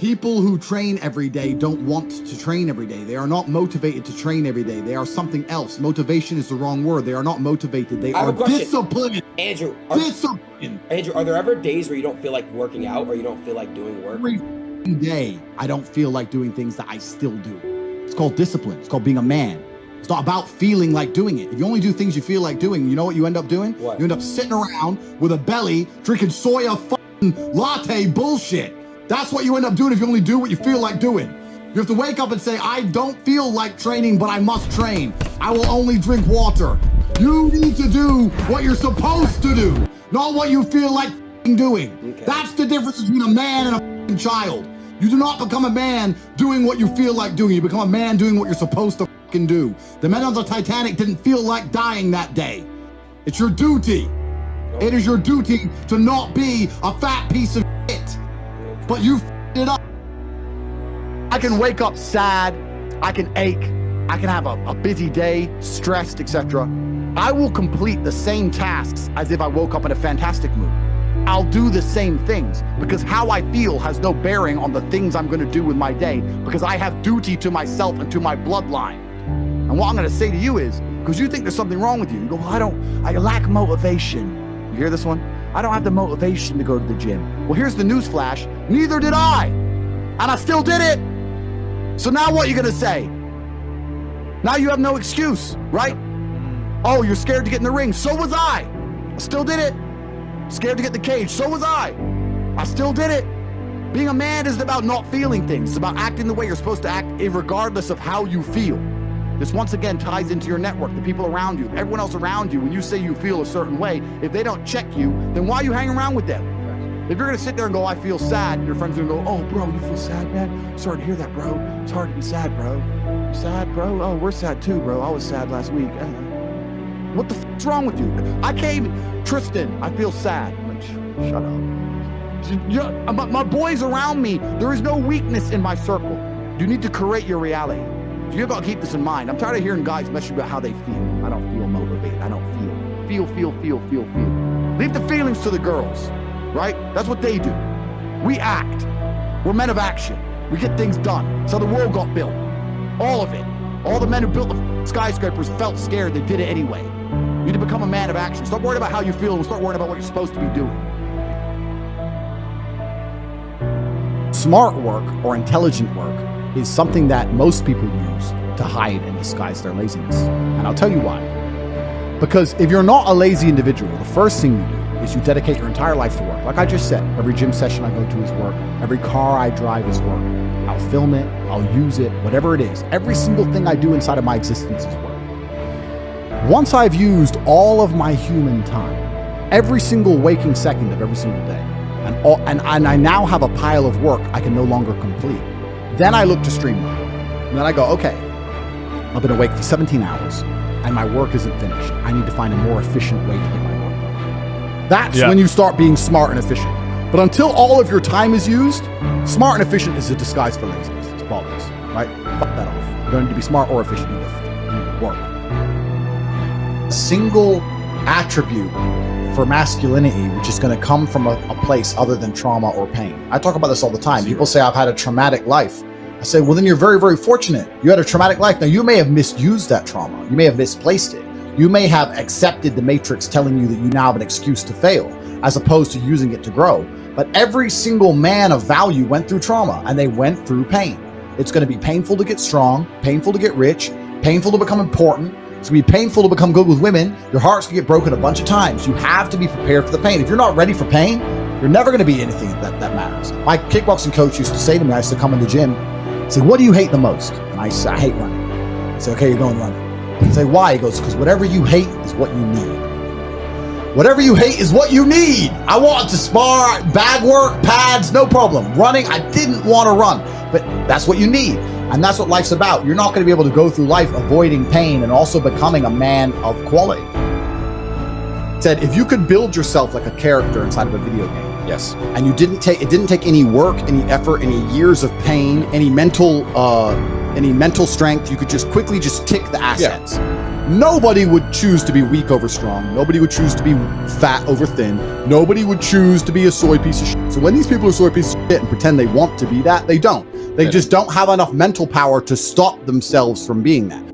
People who train every day don't want to train every day. They are not motivated to train every day. They are something else. Motivation is the wrong word. They are not motivated. They are disciplined. Andrew, disciplined. Are there ever days where you don't feel like working out or you don't feel like doing work? Every day, I don't feel like doing things that I still do. It's called discipline. It's called being a man. It's not about feeling like doing it. If you only do things you feel like doing, you know what you end up doing? What? You end up sitting around with a belly, drinking soya latte bullshit. That's what you end up doing if you only do what you feel like doing. You have to wake up and say, I don't feel like training, but I must train. I will only drink water. You need to do what you're supposed to do, not what you feel like doing. Okay. That's the difference between a man and a child. You do not become a man doing what you feel like doing. You become a man doing what you're supposed to do. The men on the Titanic didn't feel like dying that day. It's your duty. It is your duty to not be a fat piece of shit. But you f***ed it up. I can wake up sad, I can ache, I can have a busy day, stressed, etc. I will complete the same tasks as if I woke up in a fantastic mood. I'll do the same things because how I feel has no bearing on the things I'm gonna do with my day because I have duty to myself and to my bloodline. And what I'm gonna say to you is, because you think there's something wrong with you, you go, well, I lack motivation. You hear this one? I don't have the motivation to go to the gym. Well, here's the news flash. Neither did I. And I still did it. So now what are you going to say? Now you have no excuse, right? Oh, you're scared to get in the ring. So was I. I still did it. Scared to get in the cage. So was I. I still did it. Being a man isn't about not feeling things. It's about acting the way you're supposed to act regardless of how you feel. This once again ties into your network, the people around you, everyone else around you. When you say you feel a certain way, if they don't check you, then why are you hanging around with them? If you're gonna sit there and go, I feel sad, your friend's gonna go, oh, bro, you feel sad, man? Sorry to hear that, bro. It's hard to be sad, bro. You sad, bro? Oh, we're sad too, bro. I was sad last week. What the f***'s wrong with you? I came, Tristan, I feel sad. Like, shut up. My boys around me, there is no weakness in my circle. You need to create your reality. So you gotta keep this in mind. I'm tired of hearing guys message about how they feel. I don't feel motivated. I don't feel. Feel. Leave the feelings to the girls, right? That's what they do. We act. We're men of action. We get things done. So the world got built. All of it. All the men who built the skyscrapers felt scared. They did it anyway. You need to become a man of action. Stop worrying about how you feel and start worrying about what you're supposed to be doing. Smart work or intelligent work is something that most people use to hide and disguise their laziness. And I'll tell you why. Because if you're not a lazy individual, the first thing you do is you dedicate your entire life to work. Like I just said, every gym session I go to is work. Every car I drive is work. I'll film it, I'll use it, whatever it is. Every single thing I do inside of my existence is work. Once I've used all of my human time, every single waking second of every single day, and I now have a pile of work I can no longer complete, then I look to streamline. And then I go, okay, I've been awake for 17 hours and my work isn't finished. I need to find a more efficient way to get my work done. That's when you start being smart and efficient. But until all of your time is used, smart and efficient is a disguise for laziness. It's bollocks, right? Fuck that off. You don't need to be smart or efficient, you need to work. A single attribute for masculinity, which is going to come from a place other than trauma or pain. I talk about this all the time. People say, I've had a traumatic life. I say, well, then you're very, very fortunate. You had a traumatic life. Now, you may have misused that trauma. You may have misplaced it. You may have accepted the matrix telling you that you now have an excuse to fail, as opposed to using it to grow. But every single man of value went through trauma, and they went through pain. It's going to be painful to get strong, painful to get rich, painful to become important. It's going to be painful to become good with women. Your heart's going to get broken a bunch of times. You have to be prepared for the pain. If you're not ready for pain, you're never going to be anything that matters. My kickboxing coach used to say to me, I used to come in the gym, say, what do you hate the most? And I say, I hate running. I say, okay, you're going running. I say, why? He goes, because whatever you hate is what you need. Whatever you hate is what you need. I wanted to spar, bag work, pads, no problem. Running, I didn't want to run, but that's what you need. And that's what life's about. You're not going to be able to go through life avoiding pain and also becoming a man of quality. It said, if you could build yourself like a character inside of a video game, yes, and it didn't take any work, any effort, any years of pain, any mental strength, you could just quickly just tick the assets. Yeah. Nobody would choose to be weak over strong. Nobody would choose to be fat over thin. Nobody would choose to be a soy piece of shit. So when these people are soy pieces of shit and pretend they want to be that, they don't. They just don't have enough mental power to stop themselves from being that.